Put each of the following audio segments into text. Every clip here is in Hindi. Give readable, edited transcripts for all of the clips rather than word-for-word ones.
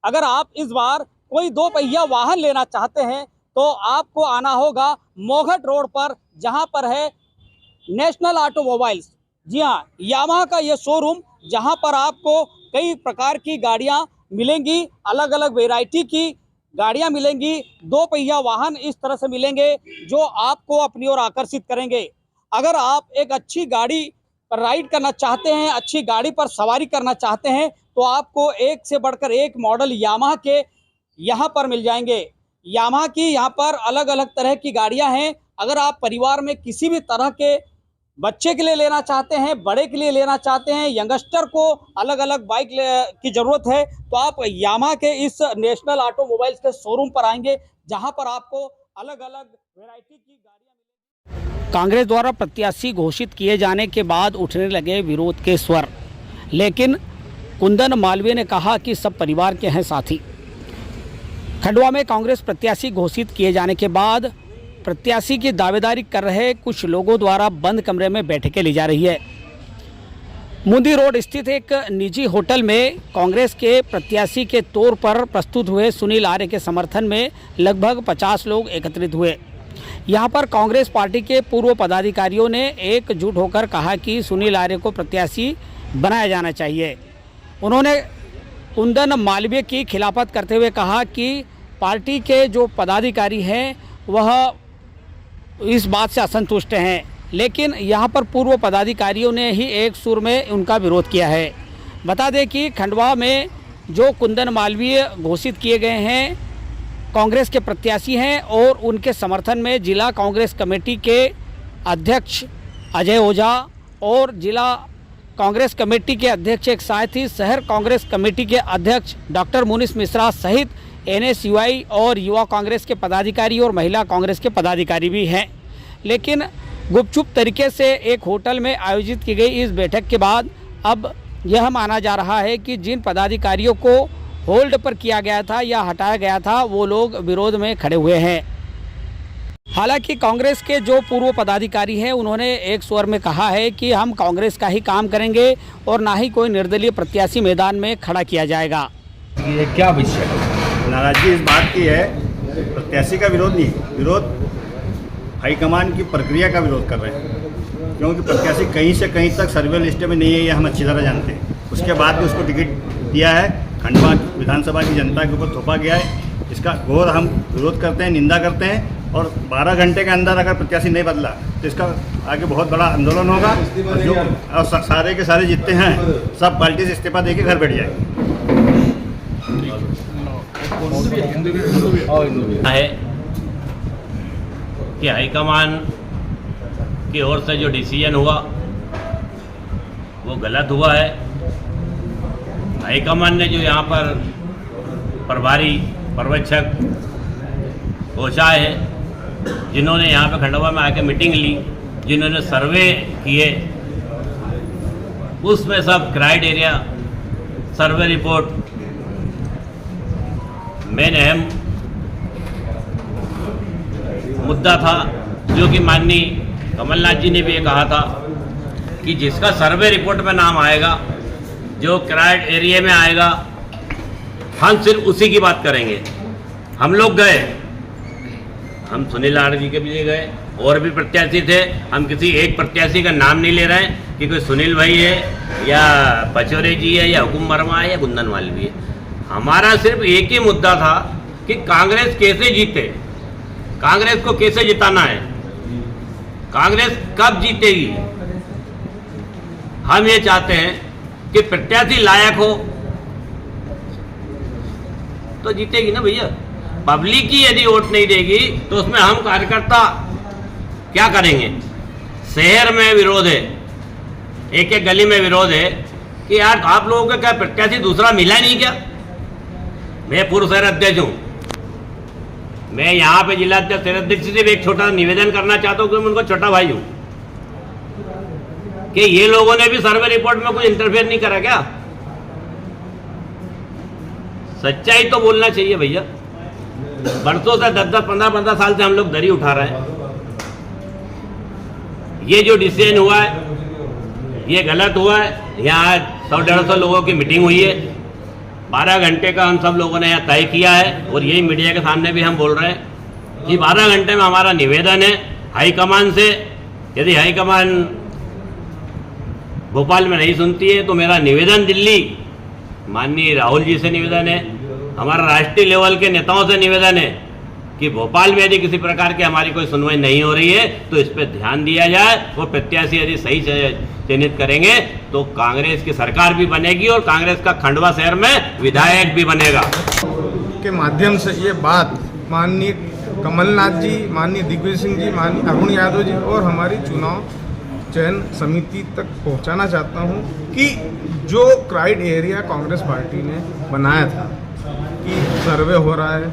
अगर आप इस बार कोई 2 पहिया वाहन लेना चाहते हैं तो आपको आना होगा मोघट रोड पर, जहां पर है नेशनल ऑटोमोबाइल्स। जी हाँ, यामाहा का ये शोरूम, जहां पर आपको कई प्रकार की गाड़ियां मिलेंगी, अलग अलग वैरायटी की गाड़ियां मिलेंगी। 2 पहिया वाहन इस तरह से मिलेंगे जो आपको अपनी ओर आकर्षित करेंगे। अगर आप एक अच्छी गाड़ी पर राइड करना चाहते हैं, अच्छी गाड़ी पर सवारी करना चाहते हैं, तो आपको एक से बढ़कर एक मॉडल यामाहा के यहाँ पर मिल जाएंगे। यामाहा की यहाँ पर अलग अलग तरह की गाड़ियां हैं। अगर आप परिवार में किसी भी तरह के बच्चे के लिए लेना चाहते हैं, बड़े के लिए लेना चाहते हैं, यंगस्टर को अलग अलग बाइक की जरूरत है, तो आप यामाहा के इस नेशनल ऑटोमोबाइल्स के शोरूम पर आएंगे, जहां पर आपको अलग अलग वैरायटी की गाड़ियां। कांग्रेस द्वारा प्रत्याशी घोषित किए जाने के बाद उठने लगे विरोध के स्वर, लेकिन कुंदन मालवीय ने कहा कि सब परिवार के हैं साथी। खंडवा में कांग्रेस प्रत्याशी घोषित किए जाने के बाद प्रत्याशी की दावेदारी कर रहे कुछ लोगों द्वारा बंद कमरे में बैठकें ली जा रही है। मुंदी रोड स्थित एक निजी होटल में कांग्रेस के प्रत्याशी के तौर पर प्रस्तुत हुए सुनील आर्य के समर्थन में लगभग 50 लोग एकत्रित हुए। यहां पर कांग्रेस पार्टी के पूर्व पदाधिकारियों ने एकजुट होकर कहा कि सुनील आर्य को प्रत्याशी बनाया जाना चाहिए। उन्होंने कुंदन मालवीय की खिलाफत करते हुए कहा कि पार्टी के जो पदाधिकारी हैं वह इस बात से असंतुष्ट हैं, लेकिन यहां पर पूर्व पदाधिकारियों ने ही एक सुर में उनका विरोध किया है। बता दें कि खंडवा में जो कुंदन मालवीय घोषित किए गए हैं कांग्रेस के प्रत्याशी हैं, और उनके समर्थन में जिला कांग्रेस कमेटी के अध्यक्ष अजय ओझा और जिला कांग्रेस कमेटी के अध्यक्ष एक साथ ही शहर कांग्रेस कमेटी के अध्यक्ष डॉक्टर मुनीस मिश्रा सहित NSUI और युवा कांग्रेस के पदाधिकारी और महिला कांग्रेस के पदाधिकारी भी हैं। लेकिन गुपचुप तरीके से एक होटल में आयोजित की गई इस बैठक के बाद अब यह माना जा रहा है कि जिन पदाधिकारियों को होल्ड पर किया गया था या हटाया गया था वो लोग विरोध में खड़े हुए हैं। हालांकि कांग्रेस के जो पूर्व पदाधिकारी हैं उन्होंने एक स्वर में कहा है कि हम कांग्रेस का ही काम करेंगे और ना ही कोई निर्दलीय प्रत्याशी मैदान में खड़ा किया जाएगा। ये क्या विषय है? नाराजगी इस बात की है, प्रत्याशी का विरोध नहीं, विरोध हाईकमान की प्रक्रिया का विरोध कर रहे हैं, क्योंकि प्रत्याशी कहीं से कहीं तक सर्वे लिस्ट में नहीं है, ये हम अच्छी तरह जानते हैं। उसके बाद भी उसको टिकट दिया है, खंडवा विधानसभा की जनता के ऊपर थोपा गया है। इसका घोर हम विरोध करते हैं, निंदा करते हैं, और 12 घंटे के अंदर अगर प्रत्याशी नहीं बदला तो इसका आगे बहुत बड़ा आंदोलन होगा। और सारे के सारे जितने हैं सब पार्टी से इस्तीफा देके घर बैठ जाएंगे। है कि हाईकमान की ओर से जो डिसीजन हुआ वो गलत हुआ है। हाईकमान ने जो यहाँ पर प्रभारी पर्यवेक्षक ओझा है, जिन्होंने यहाँ पे खंडवा में आके मीटिंग ली, जिन्होंने सर्वे किए, उसमें सब क्राइटेरिया सर्वे रिपोर्ट मेन अहम मुद्दा था, जो कि माननीय कमलनाथ जी ने भी ये कहा था कि जिसका सर्वे रिपोर्ट में नाम आएगा, जो क्राइटेरिया में आएगा, हम सिर्फ उसी की बात करेंगे। हम लोग गए, हम सुनील आर्य जी के भी गए, और भी प्रत्याशी थे। हम किसी एक प्रत्याशी का नाम नहीं ले रहे हैं कि कोई सुनील भाई है या पचौरे जी है या हुकुम वर्मा है या कुंदन मालवीय है। हमारा सिर्फ एक ही मुद्दा था कि कांग्रेस कैसे जीते, कांग्रेस को कैसे जिताना है, कांग्रेस कब जीतेगी। हम ये चाहते हैं कि प्रत्याशी लायक हो तो जीतेगी ना भैया। पब्लिक ही यदि वोट नहीं देगी तो उसमें हम कार्यकर्ता क्या करेंगे। शहर में विरोध है, एक एक गली में विरोध है कि यार आप लोगों को क्या प्रत्याशी दूसरा मिला नहीं क्या। मैं पूर्व शहर अध्यक्ष हूँ, मैं यहाँ पे जिला अध्यक्ष शहर अध्यक्ष से भी एक छोटा निवेदन करना चाहता हूँ, क्योंकि मैं उनको छोटा भाई हूँ, कि ये लोगों ने भी सर्वे रिपोर्ट में कुछ इंटरफेयर नहीं करा क्या। सच्चाई तो बोलना चाहिए भैया। बरसों से 10-10, 15-15 साल से हम लोग दरी उठा रहे हैं। ये जो डिसीजन हुआ है ये गलत हुआ है। यहाँ 100-150 लोगों की मीटिंग हुई है, 12 घंटे का हम सब लोगों ने यह तय किया है और यही मीडिया के सामने भी हम बोल रहे हैं कि 12 घंटे में हमारा निवेदन है हाईकमान से। यदि हाईकमान भोपाल में नहीं सुनती है तो मेरा निवेदन दिल्ली माननीय राहुल जी से निवेदन है, हमारा राष्ट्रीय लेवल के नेताओं से निवेदन है कि भोपाल में यदि किसी प्रकार की हमारी कोई सुनवाई नहीं हो रही है तो इस पर ध्यान दिया जाए और प्रत्याशी यदि सही चयनित करेंगे तो कांग्रेस की सरकार भी बनेगी और कांग्रेस का खंडवा शहर में विधायक भी बनेगा। के माध्यम से ये बात माननीय कमलनाथ जी, माननीय दिग्विजय सिंह जी, माननीय अरुण यादव जी और हमारी चुनाव चयन समिति तक पहुंचाना चाहता हूं कि जो क्राइड एरिया कांग्रेस पार्टी ने बनाया था कि सर्वे हो रहा है,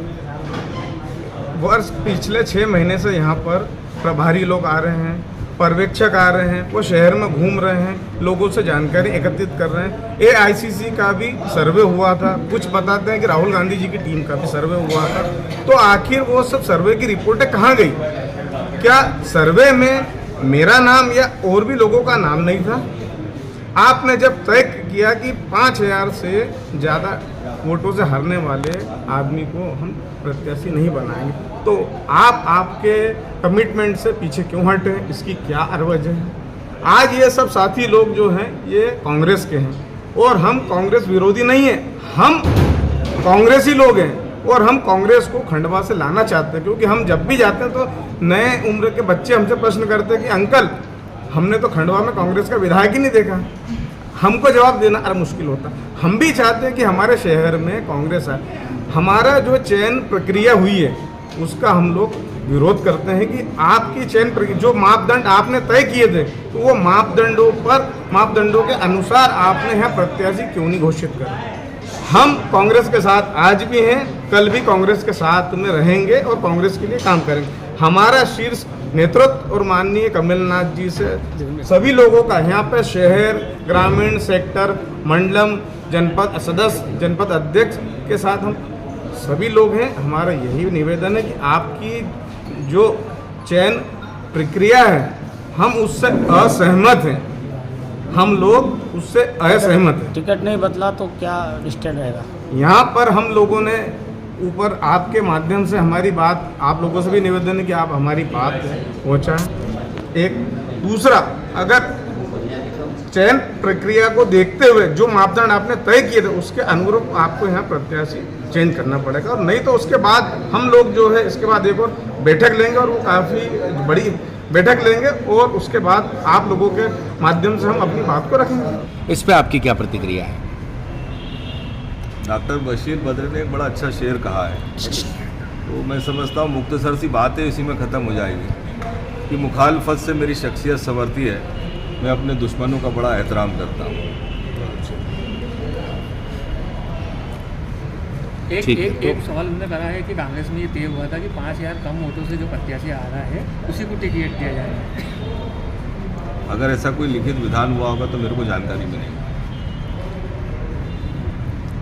वर्ष पिछले 6 महीने से यहाँ पर प्रभारी लोग आ रहे हैं, पर्यवेक्षक आ रहे हैं, वो शहर में घूम रहे हैं, लोगों से जानकारी एकत्रित कर रहे हैं। AICC का भी सर्वे हुआ था, कुछ बताते हैं कि राहुल गांधी जी की टीम का भी सर्वे हुआ था। तो आखिर वो सब सर्वे की रिपोर्टें कहाँ गई? क्या सर्वे में मेरा नाम या और भी लोगों का नाम नहीं था? आपने जब तय किया कि 5000 से ज़्यादा वोटों से हारने वाले आदमी को हम प्रत्याशी नहीं बनाएंगे, तो आप आपके कमिटमेंट से पीछे क्यों हटे? इसकी क्या वजह है? आज ये सब साथी लोग जो हैं ये कांग्रेस के हैं और हम कांग्रेस विरोधी नहीं हैं, हम कांग्रेसी लोग हैं और हम कांग्रेस को खंडवा से लाना चाहते हैं। क्योंकि हम जब भी जाते हैं तो नए उम्र के बच्चे हमसे प्रश्न करते हैं कि अंकल हमने तो खंडवा में कांग्रेस का विधायक ही नहीं देखा। हमको जवाब देना अरे मुश्किल होता। हम भी चाहते हैं कि हमारे शहर में कांग्रेस आए। हमारा जो चयन प्रक्रिया हुई है उसका हम लोग विरोध करते हैं कि आपकी चयन प्रक्रिया जो मापदंड आपने तय किए थे तो वो मापदंडों के अनुसार आपने यहाँ प्रत्याशी क्यों नहीं घोषित करा। हम कांग्रेस के साथ आज भी हैं, कल भी कांग्रेस के साथ में रहेंगे और कांग्रेस के लिए काम करेंगे। हमारा शीर्ष नेतृत्व और माननीय कमलनाथ जी से सभी लोगों का यहाँ पे शहर, ग्रामीण, सेक्टर, मंडलम, जनपद सदस्य, जनपद अध्यक्ष के साथ हम सभी लोग हैं। हमारा यही निवेदन है कि आपकी जो चयन प्रक्रिया है हम उससे असहमत हैं, हम लोग उससे असहमत हैं। टिकट नहीं बदला तो क्या स्टैंड रहेगा? यहाँ पर हम लोगों ने ऊपर आपके माध्यम से हमारी बात आप लोगों से भी निवेदन है कि आप हमारी बात पहुँचाएं। एक दूसरा, अगर चयन प्रक्रिया को देखते हुए जो मापदंड आपने तय किए थे उसके अनुरूप आपको यहाँ प्रत्याशी चेंज करना पड़ेगा, और नहीं तो उसके बाद हम लोग जो है इसके बाद एक और बैठक लेंगे और वो काफ़ी बड़ी बैठक लेंगे और उसके बाद आप लोगों के माध्यम से हम अपनी बात को रखेंगे। इस पे आपकी क्या प्रतिक्रिया है? डॉक्टर बशीर बद्र ने एक बड़ा अच्छा शेर कहा है, तो मैं समझता हूँ मुख्तसर सी बात है इसी में ख़त्म हो जाएगी कि मुखालफत से मेरी शख्सियत संवरती है, मैं अपने दुश्मनों का बड़ा एहतराम करता हूँ। एक सवाल उन्होंने करा है कि कांग्रेस में ये तय हुआ था कि 5000 कम वोटों से जो प्रत्याशी आ रहा है उसी को टिकट दिया जाएगा। अगर ऐसा कोई लिखित विधान हुआ होगा तो मेरे को जानकारी मिलेगी।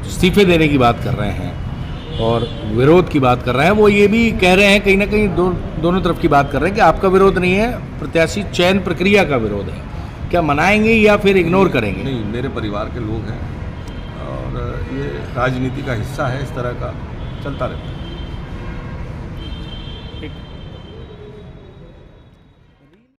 इस्तीफे देने की बात कर रहे हैं और विरोध की बात कर रहे हैं, वो ये भी कह रहे हैं कहीं ना कहीं दोनों तरफ की बात कर रहे हैं कि आपका विरोध नहीं है, प्रत्याशी चयन प्रक्रिया का विरोध है। क्या मनाएंगे या फिर इग्नोर करेंगे? नहीं, मेरे परिवार के लोग हैं और ये राजनीति का हिस्सा है, इस तरह का चलता रहता है।